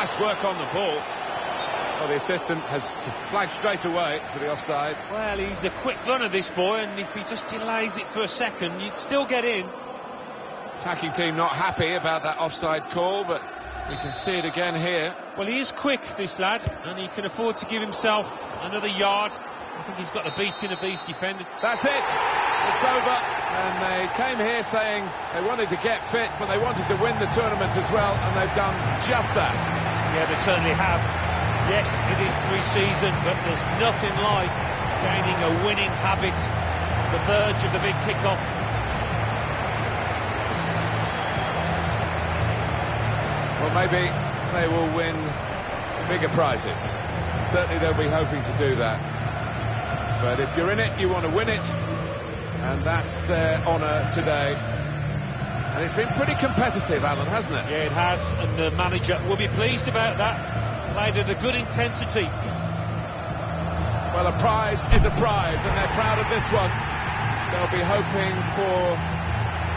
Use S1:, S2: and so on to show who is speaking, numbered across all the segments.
S1: Nice work on the ball. Well, the assistant has flagged straight away for the offside.
S2: Well, he's a quick runner, this boy, and if he just delays it for a second, you'd still get in.
S1: Attacking team not happy about that offside call, but we can see it again here.
S2: Well, he is quick, this lad, and he can afford to give himself another yard. I think he's got the beating of these defenders.
S1: That's it. It's over. And they came here saying they wanted to get fit, but they wanted to win the tournament as well, and they've done just that.
S2: Yeah, they certainly have. Yes, it is pre-season, but there's nothing like gaining a winning habit on the verge of the big kick-off.
S1: Well, maybe they will win bigger prizes. Certainly they'll be hoping to do that. But if you're in it, you want to win it, and that's their honour today. And it's been pretty competitive, Alan, hasn't it?
S2: Yeah, it has, and the manager will be pleased about that. Played at a good intensity.
S1: Well, a prize is a prize, and they're proud of this one. They'll be hoping for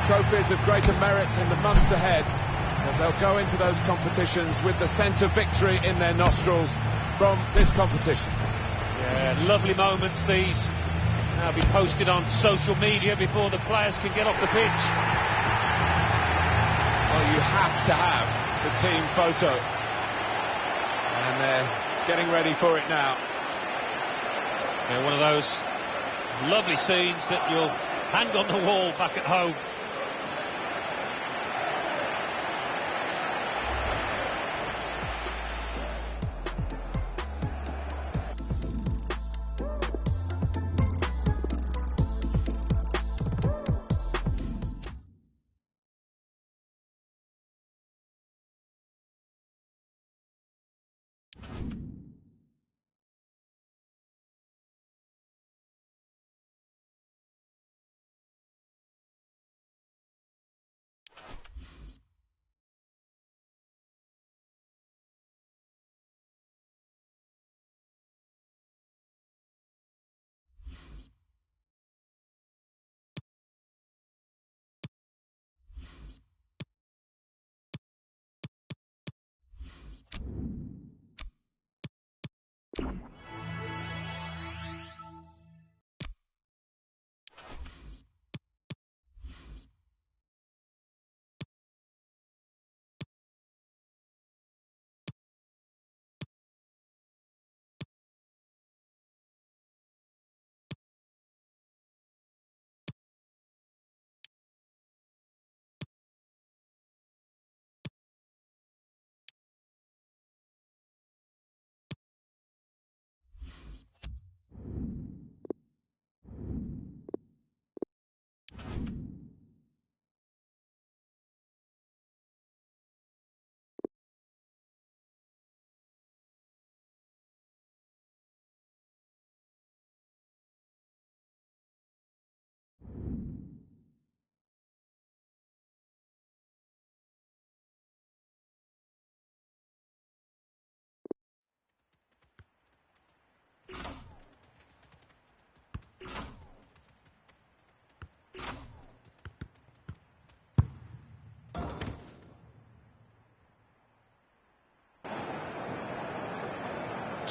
S1: trophies of greater merit in the months ahead. And they'll go into those competitions with the scent of victory in their nostrils from this competition.
S2: Yeah, lovely moments these. Now be posted on social media before the players can get off the pitch.
S1: Well, you have to have the team photo. And they're getting ready for it now.
S2: Yeah, one of those lovely scenes that you'll hang on the wall back at home.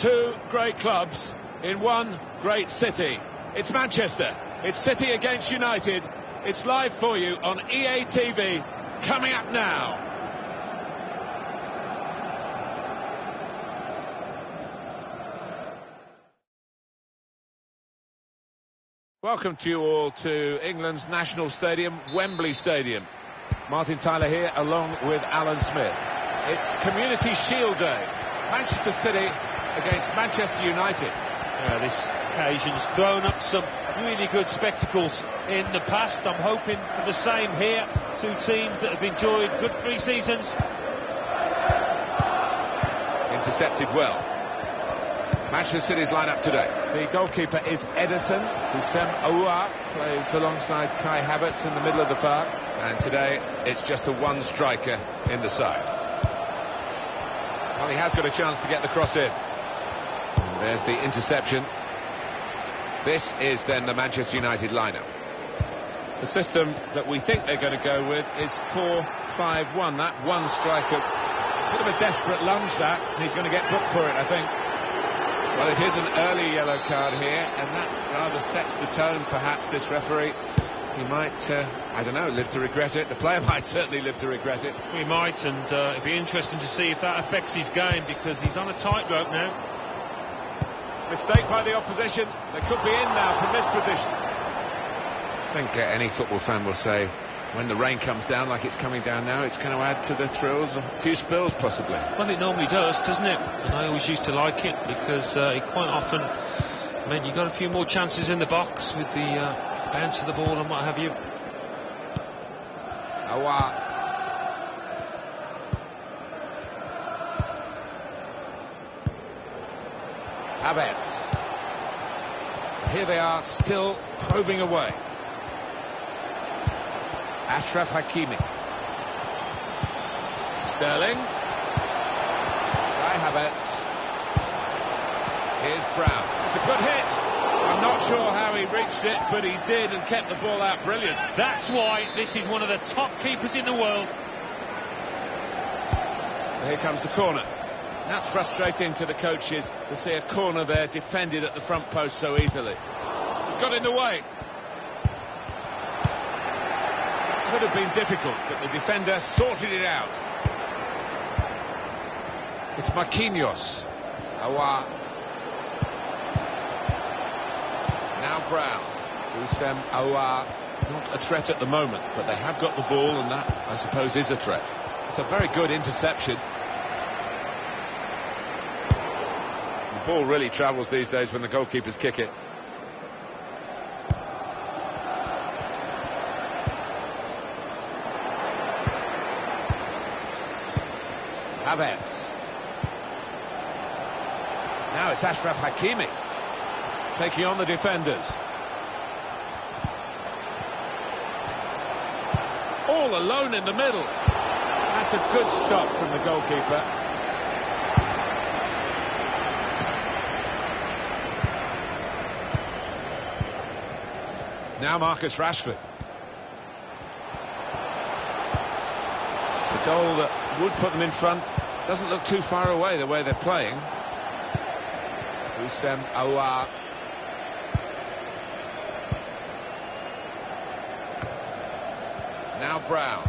S1: Two great clubs in one great city. It's Manchester. It's City against United. It's live for you on EA TV. Coming up now. Welcome to you all to England's National Stadium, Wembley Stadium. Martin Tyler here along with Alan Smith. It's Community Shield Day. Manchester City against Manchester United.
S2: This occasion's thrown up some really good spectacles in the past. I'm hoping for the same here. Two teams that have enjoyed good pre-seasons.
S1: Intercepted well. Manchester City's lineup today. The goalkeeper is Ederson. Houssem Aouar plays alongside Kai Havertz in the middle of the park. And today it's just the one striker in the side. Well, he has got a chance to get the cross in. And there's the interception. This is then the Manchester United lineup. The system that we think they're going to go with is 4-5-1. That one striker Bit of a desperate lunge that, and he's going to get booked for it, I think. Well, it is an early yellow card here, and that rather sets the tone, perhaps, this referee. He might, I don't know, live to regret it. The player might certainly live to regret it.
S2: He might, and it'd be interesting to see if that affects his game, because he's on a tightrope now.
S1: Mistake by the opposition. They could be in now from this position. I think any football fan will say, when the rain comes down like it's coming down now, it's going to add to the thrills, a few spills possibly.
S2: Well, it normally does, doesn't it? And I always used to like it, because it quite often meant you got a few more chances in the box with the bounce of the ball and what have you.
S1: Aouar. Havertz. Here they are, still probing away. Achraf Hakimi. Sterling. Kai Havertz. Here's Brown. It's a good hit. I'm not sure how he reached it, but he did and kept the ball out brilliant.
S2: That's why this is one of the top keepers in the world.
S1: Here comes the corner. That's frustrating to the coaches to see a corner there defended at the front post so easily. Got in the way. Could have been difficult, but the defender sorted it out. It's Marquinhos. Aouar. Now Brown. Houssem Aouar. Not a threat at the moment, but they have got the ball, and that, I suppose, is a threat. It's a very good interception. The ball really travels these days when the goalkeepers kick it. Havertz. Now it's Achraf Hakimi taking on the defenders. All alone in the middle. That's a good stop from the goalkeeper. Now Marcus Rashford. The goal that would put them in front doesn't look too far away the way they're playing. Houssem Aouar. Now Brown.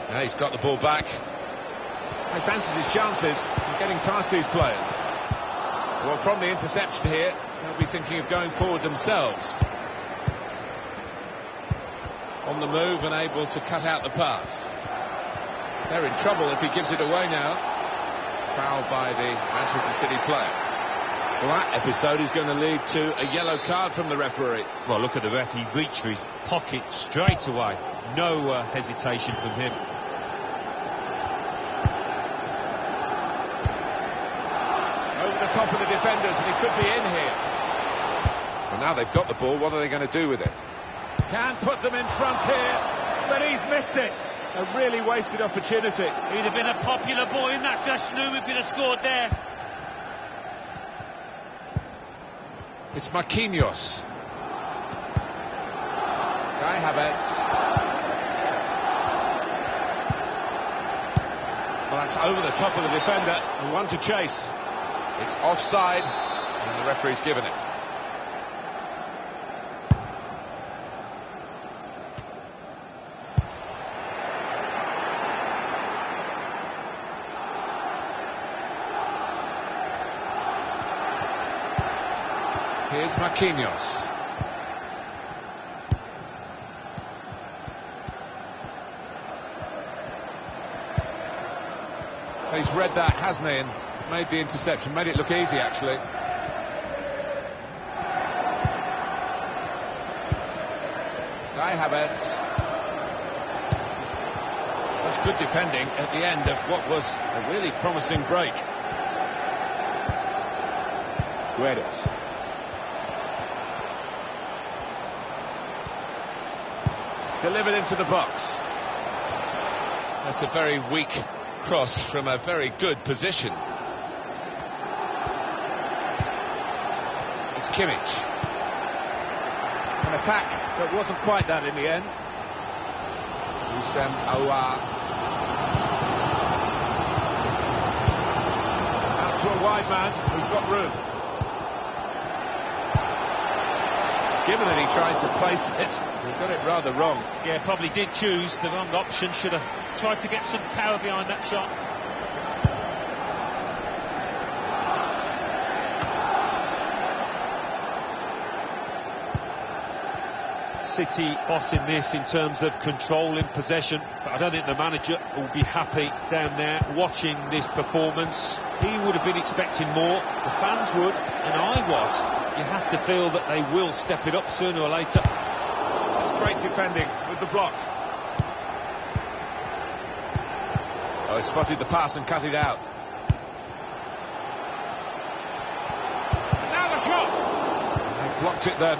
S1: Now he's got the ball back. He fancies his chances of getting past these players. Well, from the interception here, they'll be thinking of going forward themselves. On the move and able to cut out the pass. They're in trouble if he gives it away now. Foul by the Manchester City player. Well, that episode is going to lead to a yellow card from the referee.
S2: Well, look at the ref. He reached for his pocket straight away. No hesitation from him.
S1: Over the top of the defenders, and he could be in here. Well, now they've got the ball, what are they going to do with it? Can put them in front here, but he's missed it. A really wasted opportunity.
S2: He'd have been a popular boy in that dressing room if he'd have scored there.
S1: It's Marquinhos. Kai Havertz. Well, that's over the top of the defender and one to chase. It's offside, and the referee's given it. Here's Marquinhos. He's read that, hasn't he, and made the interception, made it look easy, actually. Kai Havertz. That's good defending at the end of what was a really promising break. Guedes. Delivered into the box. That's a very weak cross from a very good position. It's Kimmich. An attack that wasn't quite that in the end. Houssem Aouar. wide man who's got room. Given that he tried to place it, he got it rather wrong.
S2: Yeah, probably did choose the wrong option. Should have tried to get some power behind that shot. City bossing this in terms of controlling possession, but I don't think the manager will be happy down there watching this performance. He would have been expecting more, the fans would, and I was. You have to feel that they will step it up sooner or later.
S1: That's great defending with the block. Oh, he spotted the pass and cut it out. Now the shot! They blocked it then.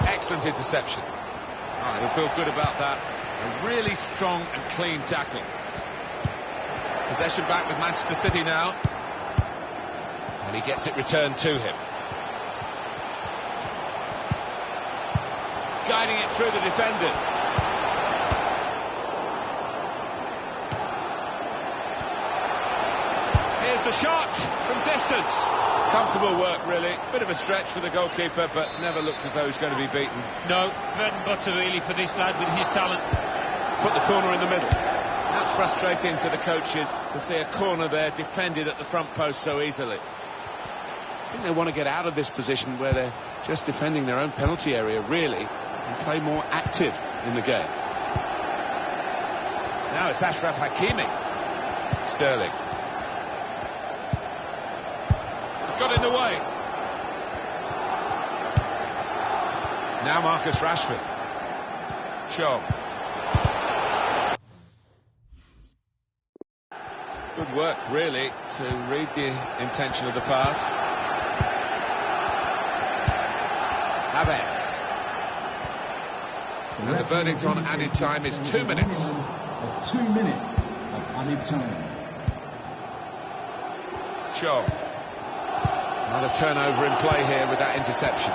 S1: Excellent interception. Oh, he'll feel good about that. A really strong and clean tackle. Possession back with Manchester City now. And he gets it returned to him. Guiding it through the defenders. Here's the shot from distance. Comfortable work, really. Bit of a stretch for the goalkeeper, but never looked as though he's going to be beaten.
S2: No, bread and butter really for this lad with his talent.
S1: Put the corner in the middle. That's frustrating to the coaches to see a corner there defended at the front post so easily. I think they want to get out of this position where they're just defending their own penalty area, really, and play more active in the game. Now it's Achraf Hakimi. Sterling. Got in the way. Now Marcus Rashford. Shaw. Good work, really, to read the intention of the pass. Havertz. And the verdict on added time is 2 minutes.
S3: Of 2 minutes of added time.
S1: Shaw. Another turnover in play here with that interception.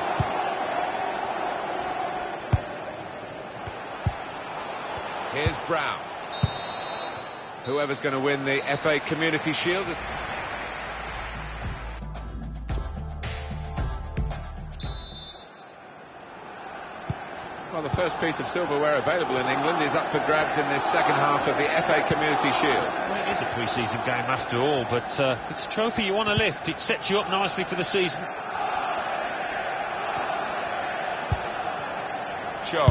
S1: Here's Brown. Whoever's going to win the FA Community Shield. Well, the first piece of silverware available in England is up for grabs in this second half of the FA Community Shield.
S2: Well, it is a pre-season game after all, but it's a trophy you want to lift. It sets you up nicely for the season.
S1: Shaw.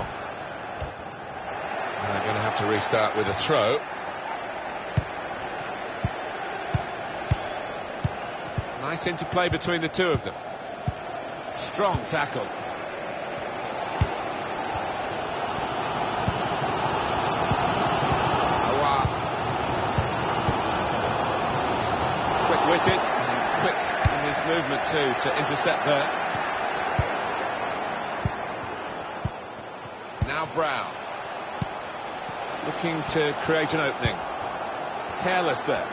S1: They're going to have to restart with a throw. Nice interplay between the two of them. Strong tackle. Quick-witted and quick in his movement too to intercept there. Now Brown. Looking to create an opening. Careless there.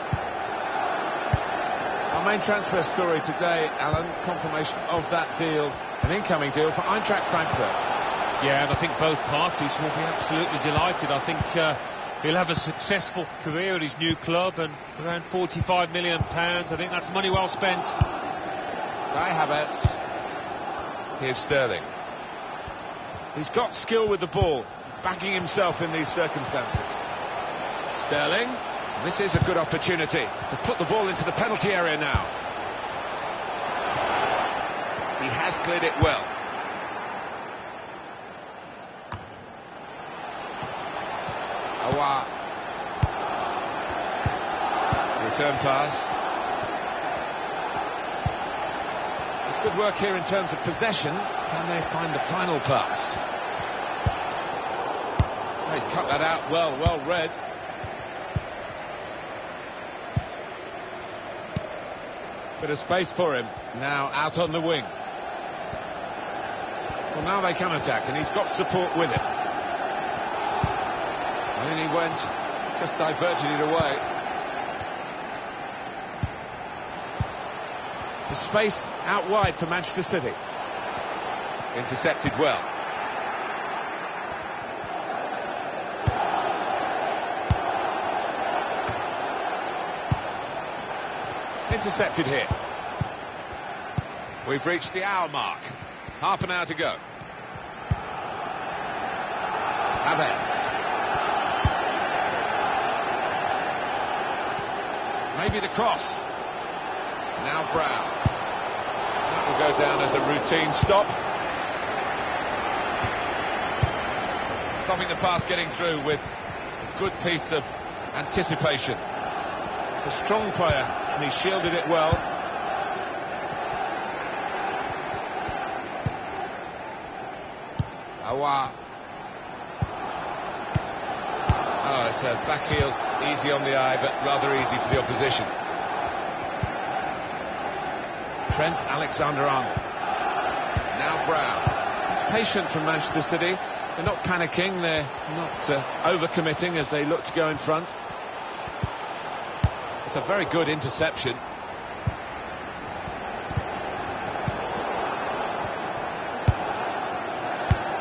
S1: Our main transfer story today, Alan, confirmation of that deal, an incoming deal for Eintracht Frankfurt.
S2: Yeah, and I think both parties will be absolutely delighted. I think he'll have a successful career at his new club, and around £45 million. I think that's money well spent.
S1: Kai Havertz. Here's Sterling. He's got skill with the ball, backing himself in these circumstances. Sterling. This is a good opportunity to put the ball into the penalty area now. He has cleared it well. Aouar. Return pass. It's good work here in terms of possession. Can they find the final pass? Oh, he's cut that out well read. Bit of space for him, now out on the wing. Well, now they can attack, and he's got support with him. And then he went, just diverted it away. The space out wide for Manchester City. Intercepted well. Intercepted here. We've reached the hour mark. Half an hour to go. Havertz. Maybe the cross. Now Brown. That will go down as a routine stop. Stopping the pass getting through with a good piece of anticipation. A strong player, and he shielded it well. Aouar. Oh, it's a back heel, easy on the eye, but rather easy for the opposition. Trent Alexander-Arnold. Now Brown. It's patient from Manchester City. They're not panicking, they're not overcommitting as they look to go in front. It's a very good interception.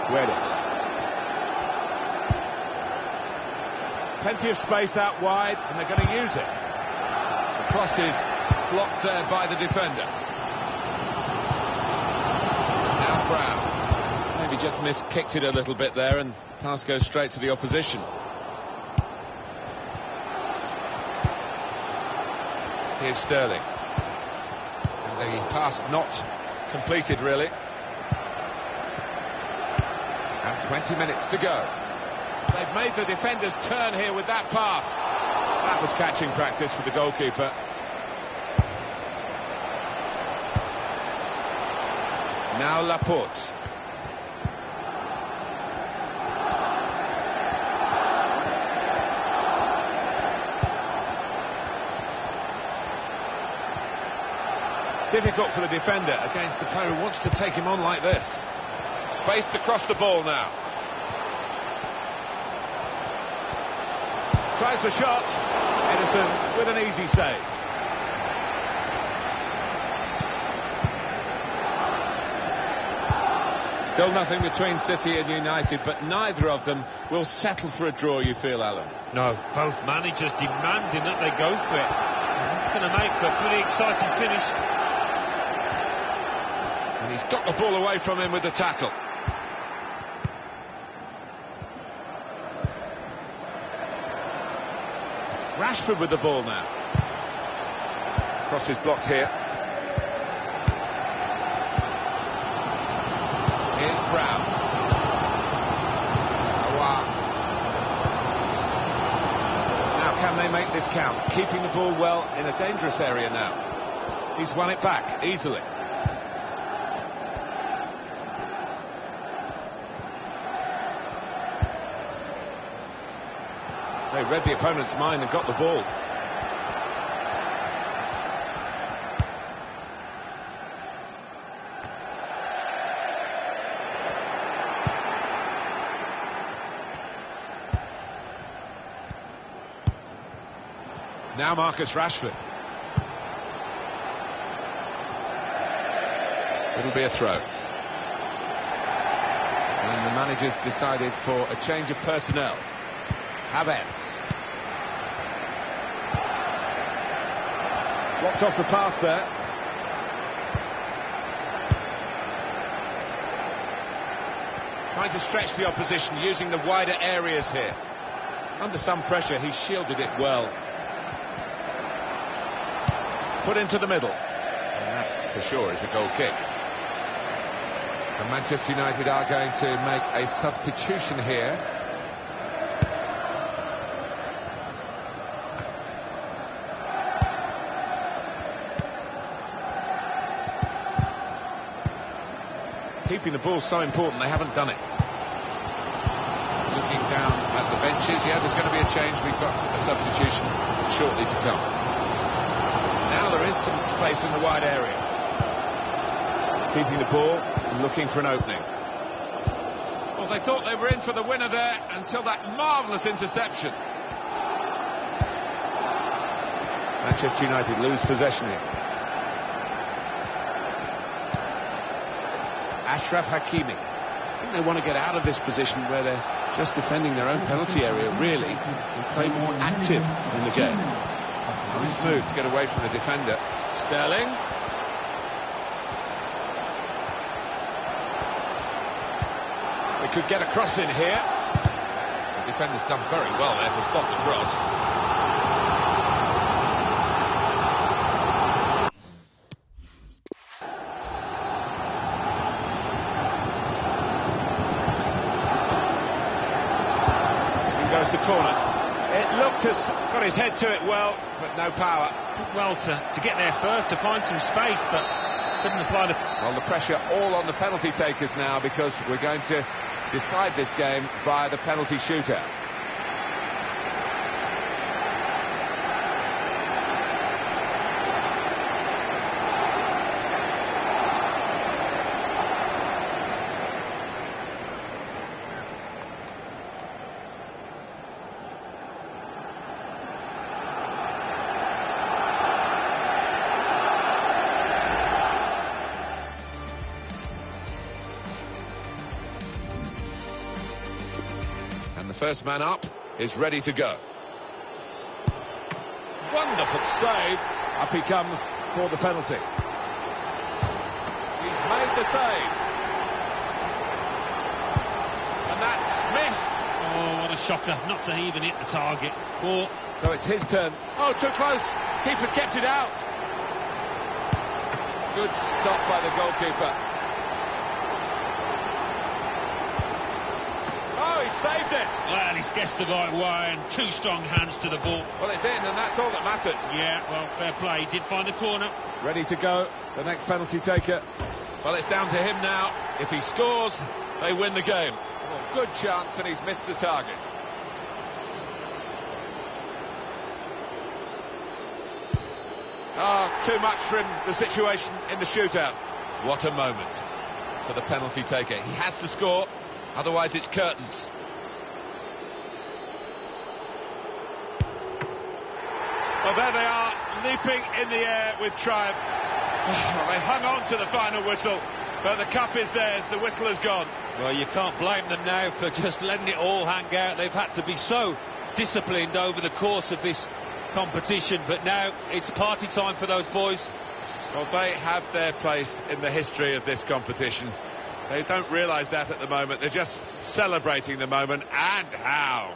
S1: Guedes. Plenty of space out wide, and they're going to use it. The cross is blocked there by the defender. Now Brown. Maybe just kicked it a little bit there, and pass goes straight to the opposition. Here's Sterling. And the pass not completed, really. And 20 minutes to go. They've made the defenders turn here with that pass. That was catching practice for the goalkeeper. Now Laporte. Difficult for the defender against the player who wants to take him on like this. Space to cross the ball now. Tries the shot. Edison with an easy save. Still nothing between City and United, but neither of them will settle for a draw, you feel, Alan?
S2: No, both managers demanding that they go for it. That's going to make for a pretty exciting finish.
S1: And he's got the ball away from him with the tackle. Rashford with the ball now. Cross is blocked here. Here's Brown. Aouar. Now can they make this count? Keeping the ball well in a dangerous area now. He's won it back easily. They read the opponent's mind and got the ball. Now Marcus Rashford. It'll be a throw. And the manager's decided for a change of personnel. Havertz. Blocked off the pass there. Trying to stretch the opposition, using the wider areas here. Under some pressure, he shielded it well. Put into the middle. And that, for sure, is a goal kick. And Manchester United are going to make a substitution here. Keeping the ball so important, they haven't done it. Looking down at the benches, yeah, there's going to be a change. We've got a substitution shortly to come. Now there is some space in the wide area. Keeping the ball and looking for an opening. Well, they thought they were in for the winner there until that marvellous interception. Manchester United lose possession here. Achraf Hakimi. I think they want to get out of this position where they're just defending their own penalty area, really, and play more active in the game. Nice move to get away from the defender. Sterling. They could get a cross in here. The defender's done very well there to stop the cross. Goes the corner. It looked as got his head to it well, but no power.
S2: Did well to get there first, to find some space, but couldn't apply the...
S1: Well, the pressure all on the penalty takers now, because we're going to decide this game via the penalty shootout. First man up is ready to go. Wonderful save. Up he comes for the penalty. He's made the save. And that's missed.
S2: Oh, what a shocker, not to even hit the target. Four.
S1: So it's his turn. Oh, too close. Keeper's kept it out. Good stop by the goalkeeper. Oh, he saved it.
S2: Well, he's guessed the right way, and two strong hands to the ball.
S1: Well, it's in, and that's all that matters.
S2: Yeah, well, fair play. He did find the corner.
S1: Ready to go, the next penalty taker. Well, it's down to him now. If he scores, they win the game. Well, good chance, and he's missed the target. Oh, too much for him, the situation in the shootout. What a moment for the penalty taker. He has to score. Otherwise, it's curtains. Well, there they are, leaping in the air with triumph. They hung on to the final whistle, but the cup is theirs, the whistle has gone.
S2: Well, you can't blame them now for just letting it all hang out. They've had to be so disciplined over the course of this competition, but now it's party time for those boys.
S1: Well, they have their place in the history of this competition. They don't realise that at the moment. They're just celebrating the moment, and how.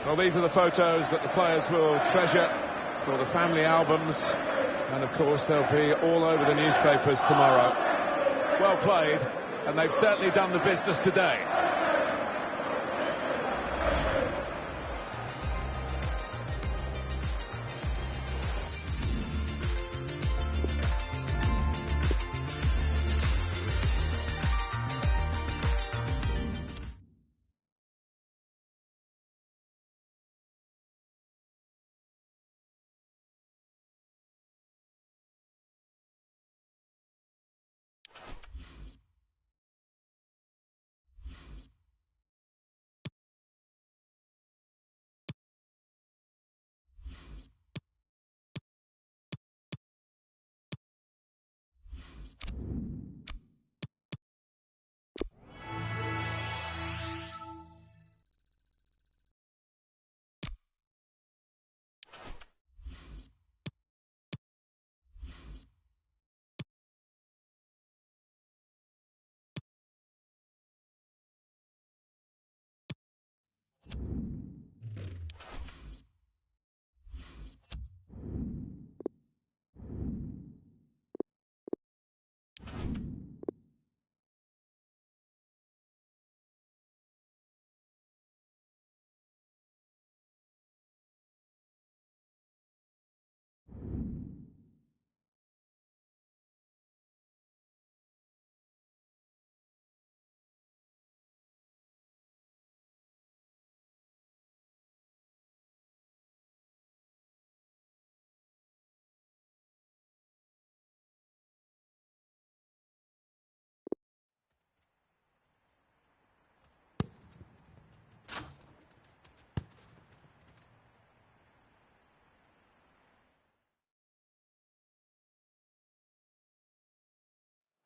S1: Well, these are the photos that the players will treasure for the family albums, and of course they'll be all over the newspapers tomorrow. Well played, and they've certainly done the business today.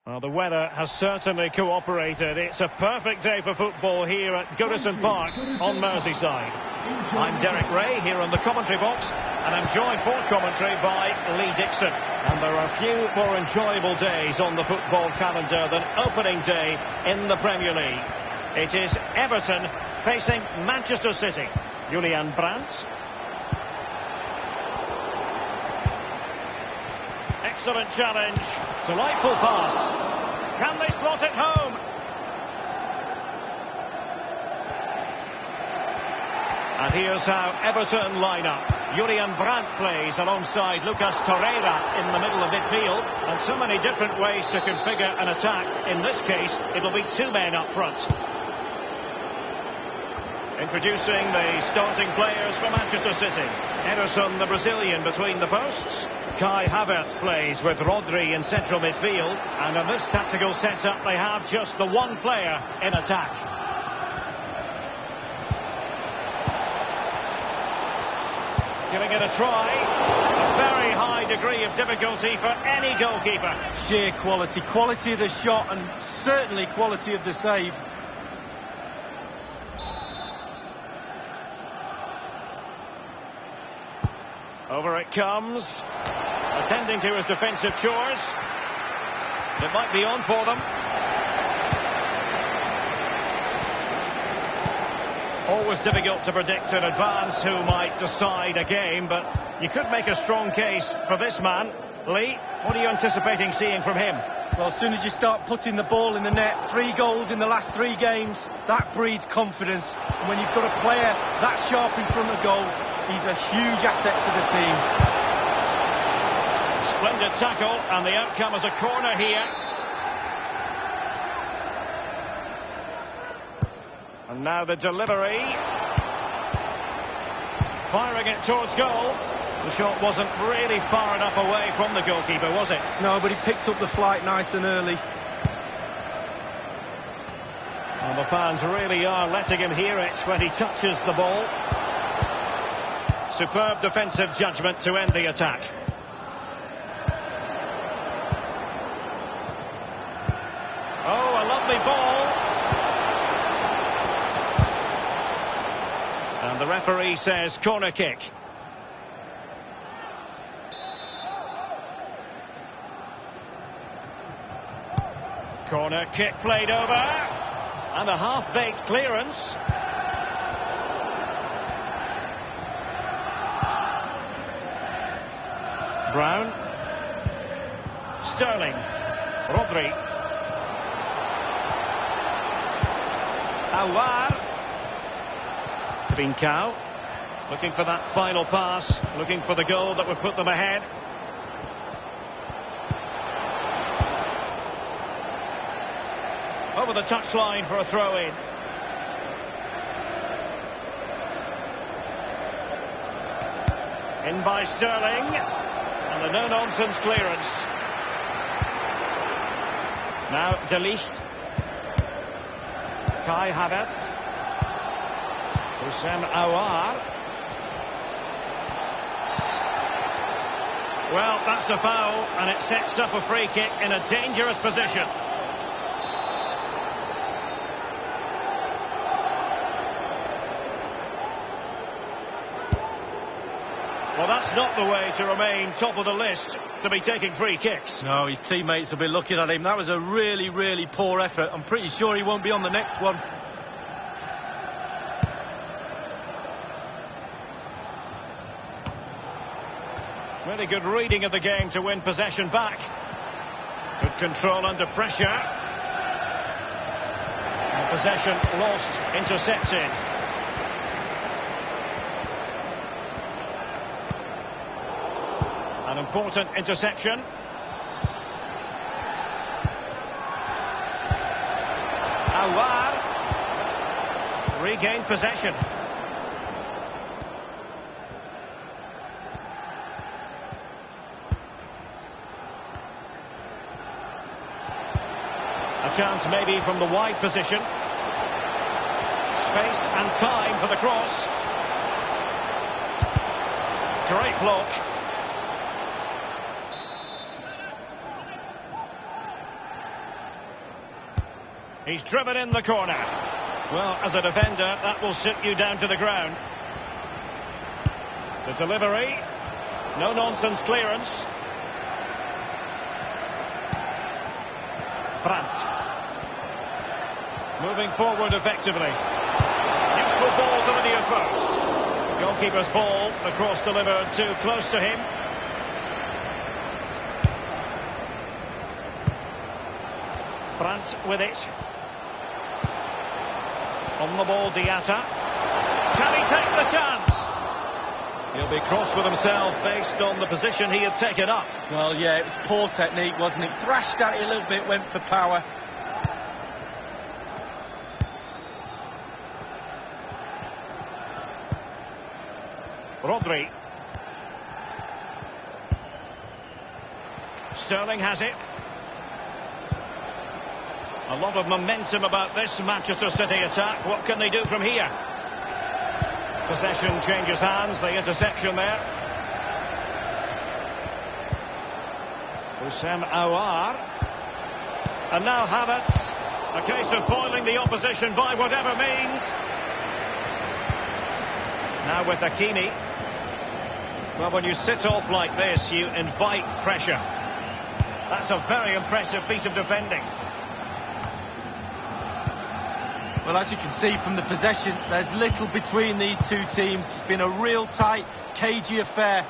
S4: Well, the weather has certainly cooperated. It's a perfect day for football here at Goodison Park on Merseyside. I'm Derek Ray here on the commentary box, and I'm joined for commentary by Lee Dixon. And there are few more enjoyable days on the football calendar than opening day in the Premier League. It is Everton facing Manchester City. Julian Brandt. Excellent challenge. Delightful pass. Can they slot it home? And here's how Everton line up. Julian Brandt plays alongside Lucas Torreira in the middle of midfield. And so many different ways to configure an attack. In this case, it'll be two men up front. Introducing the starting players for Manchester City. Ederson, the Brazilian, between the posts. Kai Havertz plays with Rodri in central midfield. And in this tactical setup, they have just the one player in attack. Giving it a try. A very high degree of difficulty for any goalkeeper.
S5: Sheer quality. Quality of the shot and certainly quality of the save.
S4: Over it comes. Attending to his defensive chores. It might be on for them. Always difficult to predict in advance who might decide a game, but you could make a strong case for this man. Lee, what are you anticipating seeing from him?
S5: Well, as soon as you start putting the ball in the net, 3 goals in the last 3 games, that breeds confidence. And when you've got a player that sharp in front of goal, he's a huge asset to the team.
S4: Splendid tackle, and the outcome is a corner here. And now the delivery. Firing it towards goal. The shot wasn't really far enough away from the goalkeeper, was it?
S5: No, but he picked up the flight nice and early.
S4: And the fans really are letting him hear it when he touches the ball. Superb defensive judgment to end the attack. Oh, a lovely ball. And the referee says corner kick. Corner kick played over. And a half-baked clearance. Brown. Sterling. Rodri. Aouar. Trincao. Looking for that final pass. Looking for the goal that would put them ahead. Over the touchline for a throw-in. In by Sterling. And a no-nonsense clearance. Now De Ligt. Kai Havertz. Houssem Aouar. Well, that's a foul, and it sets up a free kick in a dangerous position. Well, that's not the way to remain top of the list, to be taking free kicks.
S5: No, his teammates will be looking at him. That was a really, really poor effort. I'm pretty sure he won't be on the next one.
S4: Really good reading of the game to win possession back. Good control under pressure. And possession lost, intercepted. An important interception. Aouar regained possession. A chance maybe from the wide position. Space and time for the cross. Great block. He's driven in the corner. Well, as a defender, that will sit you down to the ground. The delivery. No-nonsense clearance. Brandt. Moving forward effectively. Useful ball to the near post. Goalkeeper's ball, the cross delivered too close to him. Brandt with it. On the ball, Diatta. Can he take the chance? He'll be cross with himself based on the position he had taken up.
S5: Well, yeah, it was poor technique, wasn't it? Thrashed at it a little bit, went for power.
S4: Rodri. Sterling has it. A lot of momentum about this Manchester City attack. What can they do from here? Possession changes hands. The interception there. Houssem Aouar. And now Havertz. A case of foiling the opposition by whatever means. Now with Hakimi. Well, when you sit off like this, you invite pressure. That's a very impressive piece of defending.
S5: Well, as you can see from the possession, there's little between these two teams. It's been a real tight, cagey affair.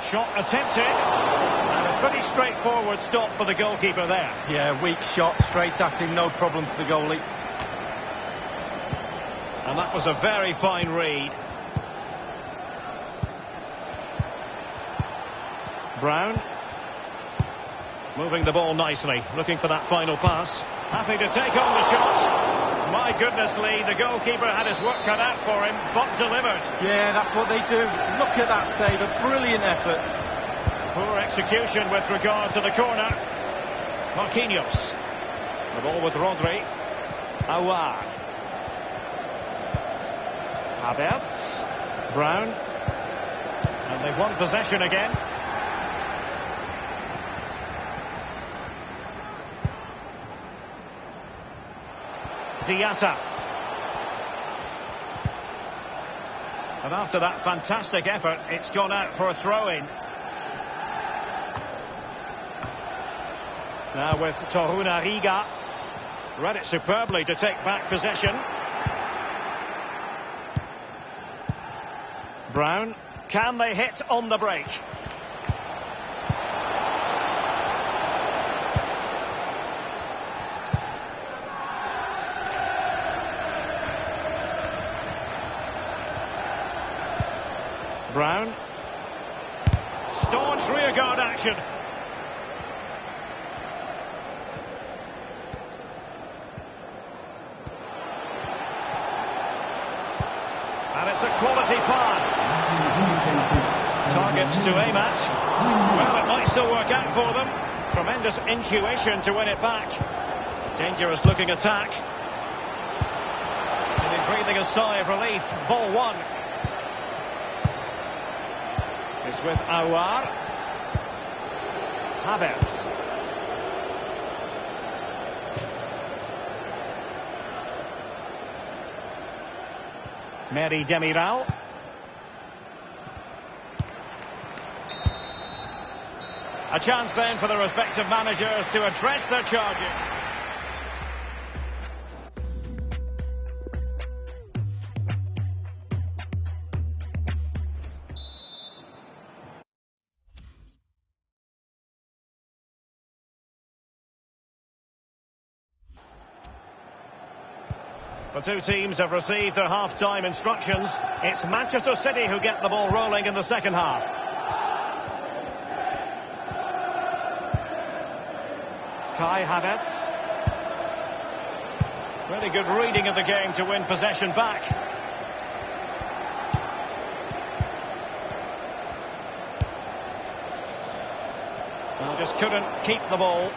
S4: Shot attempted. And a pretty straightforward stop for the goalkeeper there.
S5: Yeah, weak shot, straight at him, no problem for the goalie.
S4: And that was a very fine read. Brown. Moving the ball nicely, looking for that final pass. Happy to take on the shot. My goodness, Lee, the goalkeeper had his work cut out for him, but delivered.
S5: Yeah, that's what they do. Look at that save, a brilliant effort.
S4: Poor execution with regard to the corner. Marquinhos. The ball with Rodri. Aouar. Havertz. Brown. And they've won possession again. Diatta. And after that fantastic effort, it's gone out for a throw-in. Now with Torunariga. Read it superbly to take back possession. Brown. Can they hit on the break? Brown. Staunch rearguard action. And it's a quality pass. Targets to aim at. Well, it might still work out for them. Tremendous intuition to win it back. Dangerous looking attack. And he's breathing a sigh of relief. Ball one. It's with Aouar. Havertz. Merih Demiral. A chance then for the respective managers to address their charges. The two teams have received their half-time instructions. It's Manchester City who get the ball rolling in the second half. Kai Havertz. Really good reading of the game to win possession back. Well, just couldn't keep the ball.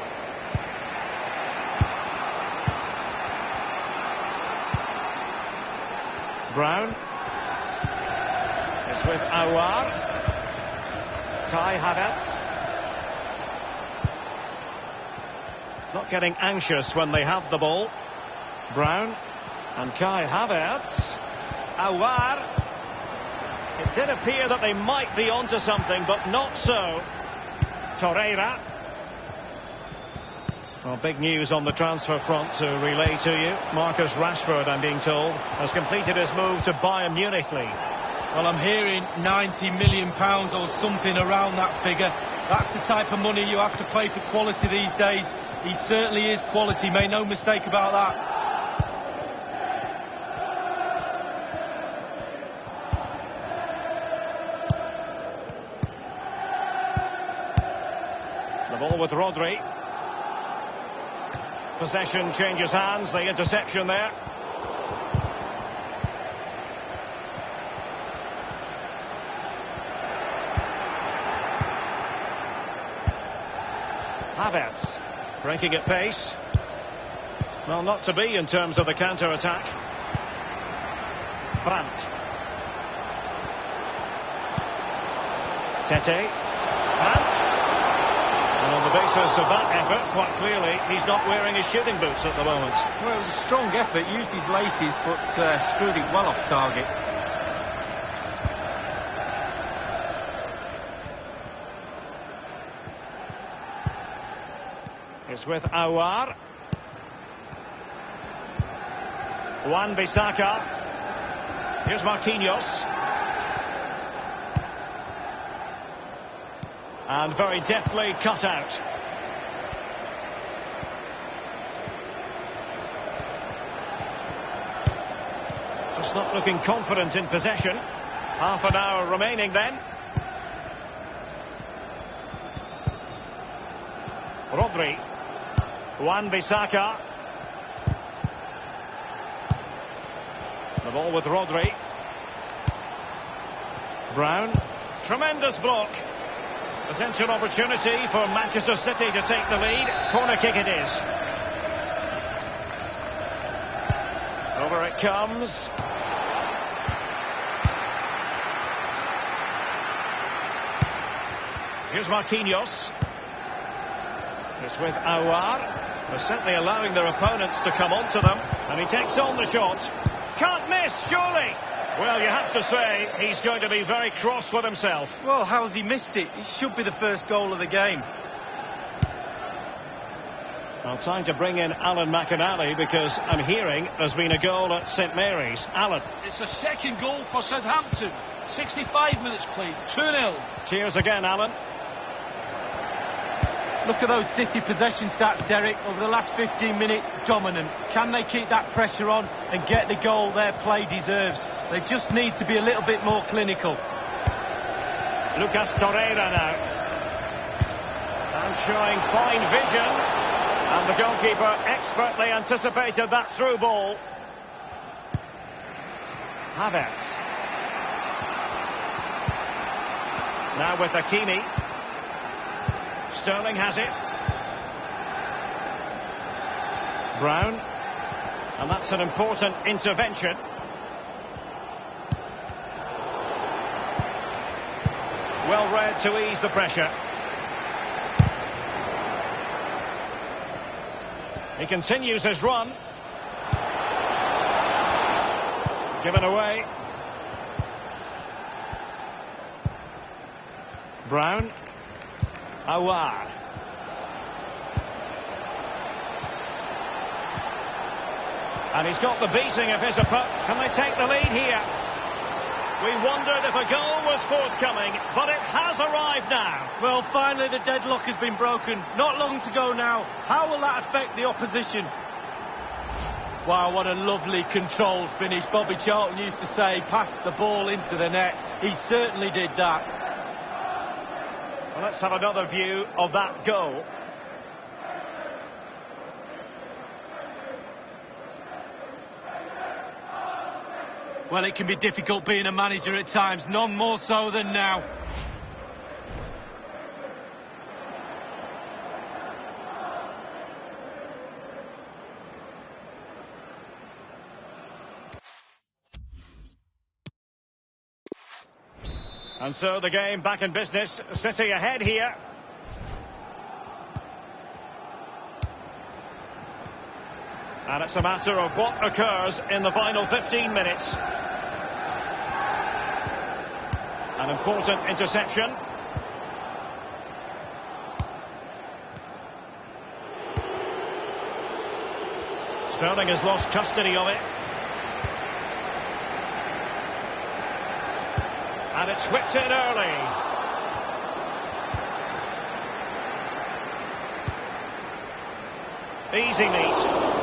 S4: Brown. It's with Aouar. Kai Havertz. Not getting anxious when they have the ball. Brown and Kai Havertz. Aouar. It did appear that they might be onto something, but not so. Torreira. Well, big news on the transfer front to relay to you. Marcus Rashford, I'm being told, has completed his move to Bayern Munich League.
S5: Well, I'm hearing £90 million or something around that figure. That's the type of money you have to pay for quality these days. He certainly is quality, make no mistake about that.
S4: The ball with Rodri. Possession changes hands, the interception there. Havertz breaking at pace. Well, not to be in terms of the counter-attack. Brandt. Tete. Brandt. And on the basis of that effort, quite clearly, he's not wearing his shooting boots at the moment.
S5: Well, it was a strong effort, used his laces, but screwed it well off target.
S4: It's with Aouar. Wan-Bissaka. Here's Marquinhos. And very deftly cut out. Just not looking confident in possession. Half an hour remaining then. Rodri. Wan-Bissaka. The ball with Rodri. Brown. Tremendous block. Potential opportunity for Manchester City to take the lead. Corner kick it is. Over it comes. Here's Marquinhos. It's with Aouar. They're certainly allowing their opponents to come onto them. And he takes on the shot. Can't miss, surely. Well, you have to say, he's going to be very cross with himself.
S5: Well, how's he missed it? It should be the first goal of the game.
S4: Well, time to bring in Alan McInally, because I'm hearing there's been a goal at St Mary's. Alan.
S6: It's a second goal for Southampton. 65 minutes played, 2-0.
S4: Cheers again, Alan.
S5: Look at those City possession stats, Derek. Over the last 15 minutes, dominant. Can they keep that pressure on and get the goal their play deserves? They just need to be a little bit more clinical.
S4: Lucas Torreira now. And showing fine vision. And the goalkeeper expertly anticipated that through ball. Havertz. Now with Hakimi. Sterling has it. Brown. And that's an important intervention. Well read to ease the pressure. He continues his run. Given away. Brown. Aouar. And he's got the beating of his opponent. Can they take the lead here? We wondered if a goal was forthcoming, but it has arrived now.
S5: Well, finally the deadlock has been broken. Not long to go now. How will that affect the opposition? Wow, what a lovely controlled finish. Bobby Charlton used to say, pass the ball into the net. He certainly did that.
S4: Well, let's have another view of that goal.
S5: Well, it can be difficult being a manager at times, none more so than now.
S4: And so the game back in business. City ahead here. And it's a matter of what occurs in the final 15 minutes. An important interception. Sterling has lost custody of it. And it's whipped in early. Easy meet.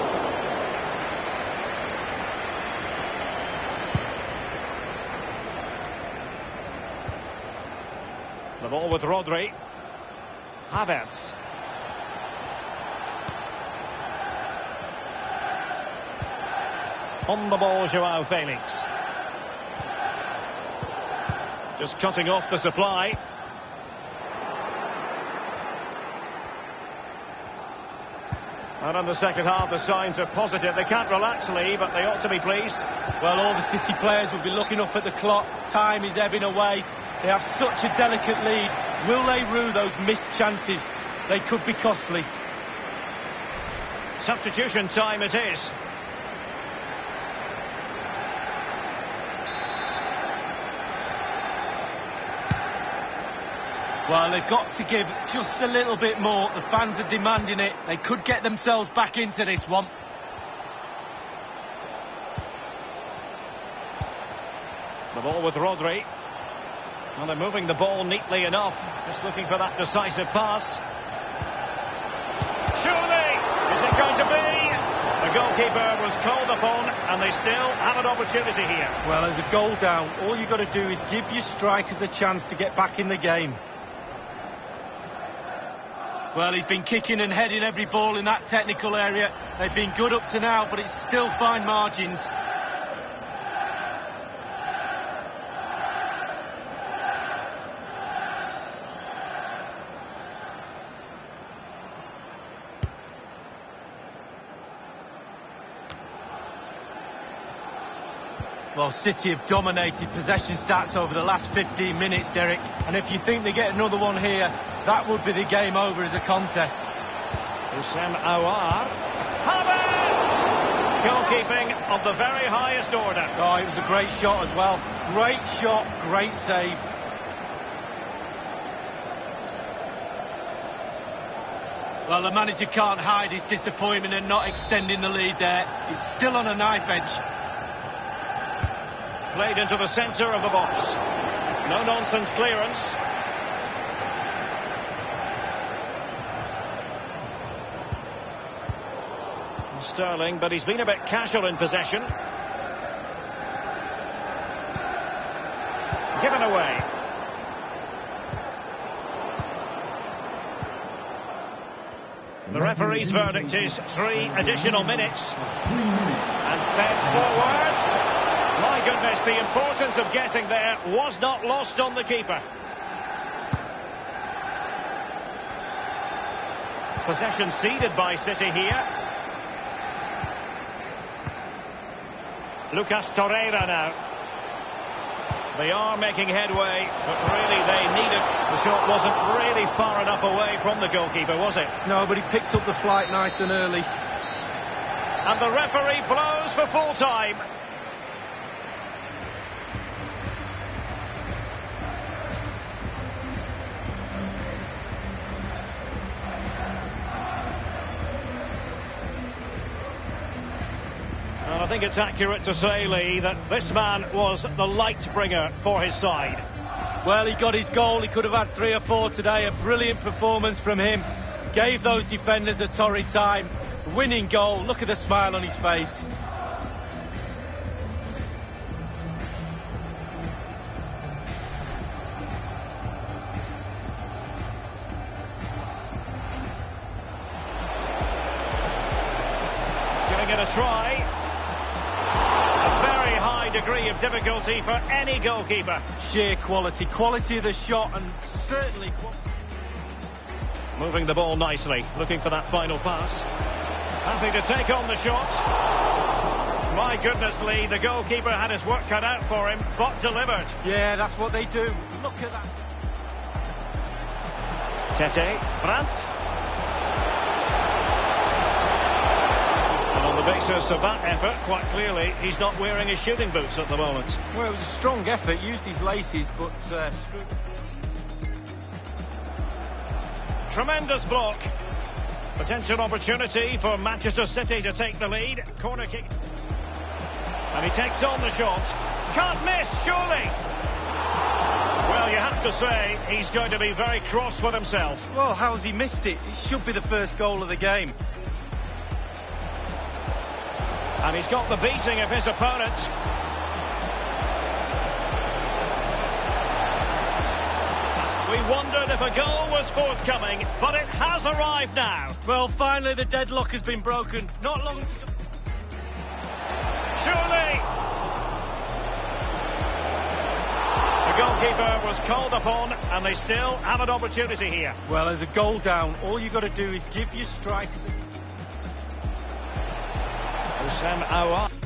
S4: The ball with Rodri. Havertz. On the ball, Joao Felix. Just cutting off the supply. And in the second half, the signs are positive. They can't relax, Lee, but they ought to be pleased.
S5: Well, all the City players will be looking up at the clock. Time is ebbing away. They have such a delicate lead. Will they rue those missed chances? They could be costly.
S4: Substitution time it is.
S5: Well, they've got to give just a little bit more. The fans are demanding it. They could get themselves back into this one.
S4: The ball with Rodri. Well, they're moving the ball neatly enough. Just looking for that decisive pass. Surely! Is it going to be? The goalkeeper was called upon, and they still have an opportunity here.
S5: Well, there's a goal down. All you've got to do is give your strikers a chance to get back in the game. Well, he's been kicking and heading every ball in that technical area. They've been good up to now, but it's still fine margins. Well, City have dominated possession stats over the last 15 minutes, Derek. And if you think they get another one here, that would be the game over as a contest.
S4: Houssem Aouar. Havertz! Goalkeeping of the very highest order.
S5: Oh, it was a great shot as well. Great shot, great save. Well, the manager can't hide his disappointment in not extending the lead there. He's still on a knife edge.
S4: Played into the centre of the box. No nonsense clearance. Sterling, but he's been a bit casual in possession. Given away. The referee's verdict is 3 additional minutes. And fed forwards. My goodness, the importance of getting there was not lost on the keeper. Possession ceded by City here. Lucas Torreira now. They are making headway, but really they need it. The shot wasn't really far enough away from the goalkeeper, was it?
S5: No, but he picked up the flight nice and early.
S4: And the referee blows for full time. And I think it's accurate to say, Lee, that this man was the light bringer for his side.
S5: Well, he got his goal. He could have had 3 or 4 today. A brilliant performance from him. Gave those defenders a torrid time. Winning goal. Look at the smile on his face.
S4: Giving it a try. Degree of difficulty for any goalkeeper.
S5: Sheer quality of the shot, and certainly
S4: moving the ball nicely, looking for that final pass. Happy to take on the shot. My goodness, Lee, the goalkeeper had his work cut out for him, but delivered.
S5: Yeah, that's what they do. Look at that.
S4: Tete, Brandt. And On the basis of that effort, quite clearly, he's not wearing his shooting boots at the moment.
S5: Well, it was a strong effort, used his laces, but...
S4: Tremendous block. Potential opportunity for Manchester City to take the lead. Corner kick. And he takes on the shot. Can't miss, surely. Well, you have to say, he's going to be very cross with himself.
S5: Well, how's he missed it? It should be the first goal of the game.
S4: And he's got the beating of his opponent. We wondered if a goal was forthcoming, but it has arrived now.
S5: Well, finally the deadlock has been broken. Not long...
S4: Surely! The goalkeeper was called upon, and they still have an opportunity here.
S5: Well, there's a goal down. All you've got to do is give your strikers...
S4: Houssem Aouar.